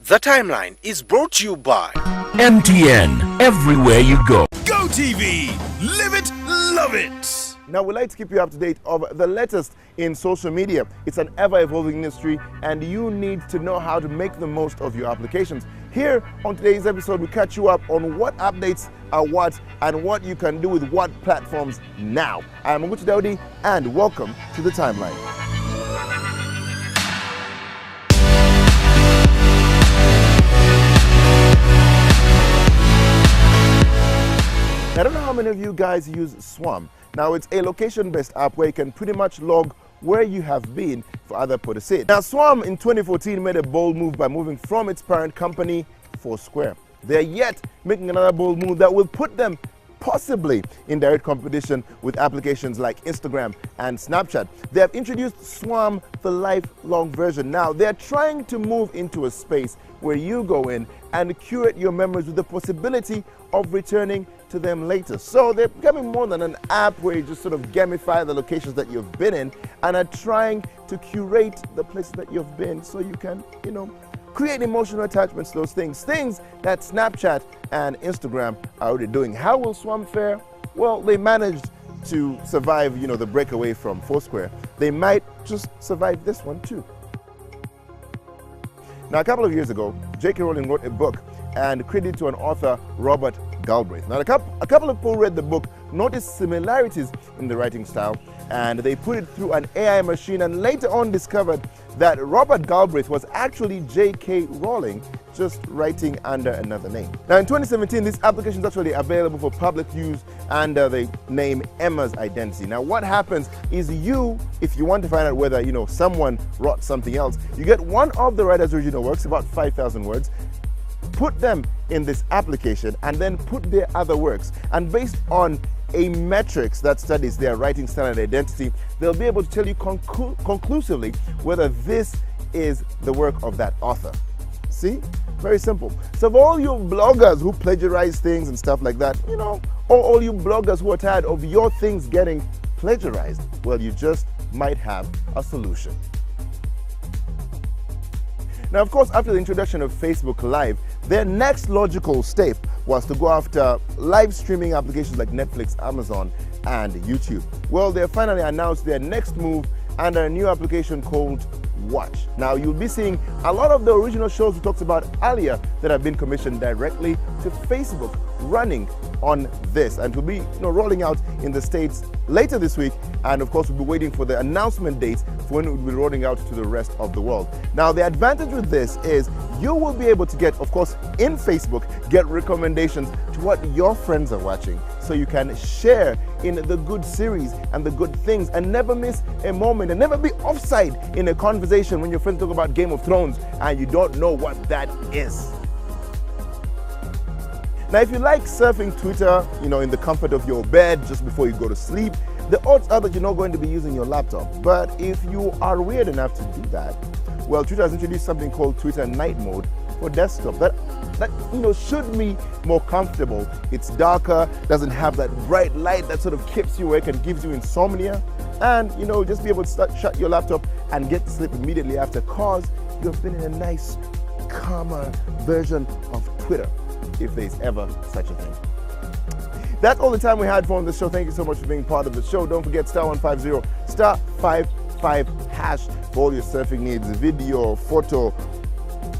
The Timeline is brought to you by MTN, everywhere you go. Go TV, live it, love it. Now, we'd like to keep you up to date of the latest in social media. It's an ever-evolving industry, and you need to know how to make the most of your applications. Here on today's episode, we catch you up on what updates are what and what you can do with what platforms now. I'm Oguchi Daudi, and welcome to The Timeline. I don't know how many of you guys use Swarm. Now, it's a location-based app where you can pretty much log where you have been for other people to see. Now, Swarm in 2014 made a bold move by moving from its parent company, Foursquare. They're yet making another bold move that will put them possibly in direct competition with applications like Instagram and Snapchat. They have introduced Swarm, the lifelong version. Now, they're trying to move into a space where you go in and curate your memories with the possibility of returning to them later. So they're becoming more than an app where you just sort of gamify the locations that you've been in and are trying to curate the places that you've been so you can, create emotional attachments to those things. Things that Snapchat and Instagram are already doing. How will Swarm fare? Well, they managed to survive, the breakaway from Foursquare. They might just survive this one too. Now, a couple of years ago, J.K. Rowling wrote a book and credited to an author, Robert Galbraith. Now, a couple of people read the book, noticed similarities in the writing style, and they put it through an AI machine and later on discovered that Robert Galbraith was actually J.K. Rowling, just writing under another name. Now, in 2017, this application is actually available for public use under the name Emma's Identity. Now, what happens is if you want to find out whether, someone wrote something else, you get one of the writer's original works, about 5,000 words, put them in this application and then put their other works. And based on a metrics that studies their writing style and identity, they'll be able to tell you conclusively whether this is the work of that author. See? Very simple. So for all you bloggers who plagiarize things and stuff like that, or all you bloggers who are tired of your things getting plagiarized, well, you just might have a solution. Now, of course, after the introduction of Facebook Live, their next logical step was to go after live streaming applications like Netflix, Amazon, and YouTube. Well, they finally announced their next move under a new application called Watch. Now, you'll be seeing a lot of the original shows we talked about earlier that have been commissioned directly to Facebook running on this, and will be rolling out in the States later this week, and of course we'll be waiting for the announcement dates for when it will be rolling out to the rest of the world. Now, the advantage with this is you will be able to get, of course, in Facebook, get recommendations to what your friends are watching, so you can share in the good series and the good things and never miss a moment and never be offside in a conversation when your friends talk about Game of Thrones and you don't know what that is. Now, if you like surfing Twitter, in the comfort of your bed just before you go to sleep, the odds are that you're not going to be using your laptop. But if you are weird enough to do that, well, Twitter has introduced something called Twitter Night Mode for desktop that should be more comfortable. It's darker, doesn't have that bright light that sort of keeps you awake and gives you insomnia, and just be able to shut your laptop and get to sleep immediately after, cause you've been in a nice, calmer version of Twitter, if there's ever such a thing. That's all the time we had for on the show. Thank you so much for being part of the show. Don't forget *150 *55# for all your surfing needs, video, photo,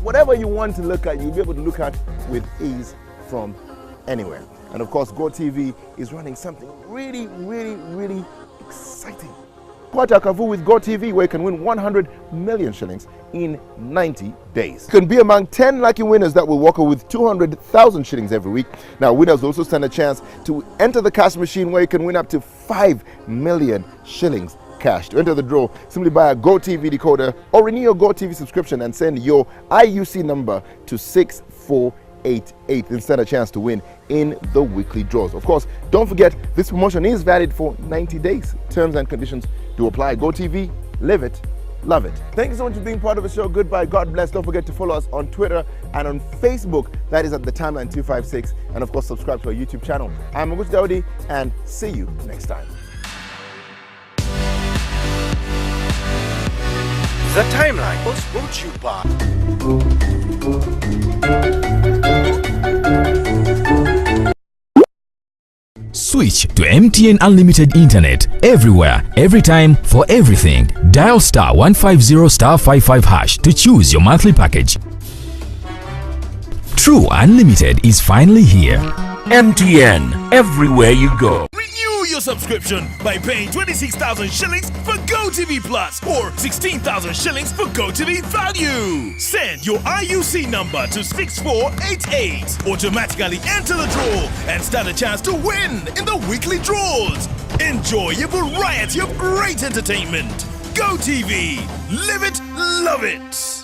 whatever you want to look at, you'll be able to look at with ease from anywhere. And of course, GoTV is running something really, really, really exciting. Kwata Kavu with GoTV, where you can win 100 million shillings in 90 days. You can be among 10 lucky winners that will walk away with 200,000 shillings every week. Now, winners also stand a chance to enter the cash machine, where you can win up to 5 million shillings cash. To enter the draw, simply buy a GoTV decoder or renew your GoTV subscription and send your IUC number to 6488. Then stand a chance to win in the weekly draws. Of course, don't forget, this promotion is valid for 90 days. Terms and conditions do apply. GoTV, live it, love it. Thank you so much for being part of the show. Goodbye, God bless. Don't forget to follow us on Twitter and on Facebook. That is at The Timeline 256. And of course, subscribe to our YouTube channel. I'm Oguchi Daudi, and see you next time. The Timeline was brought to you by Switch to MTN Unlimited Internet everywhere, every time, for everything. Dial star 150 star 55 hash to choose your monthly package. True Unlimited is finally here. MTN, everywhere you go. Renew your subscription by paying 26,000 shillings for GoTV Plus or 16,000 shillings for GoTV Value. Send your IUC number to 6488. Automatically enter the draw and stand a chance to win in the weekly draws. Enjoy a variety of great entertainment. GoTV, live it, love it.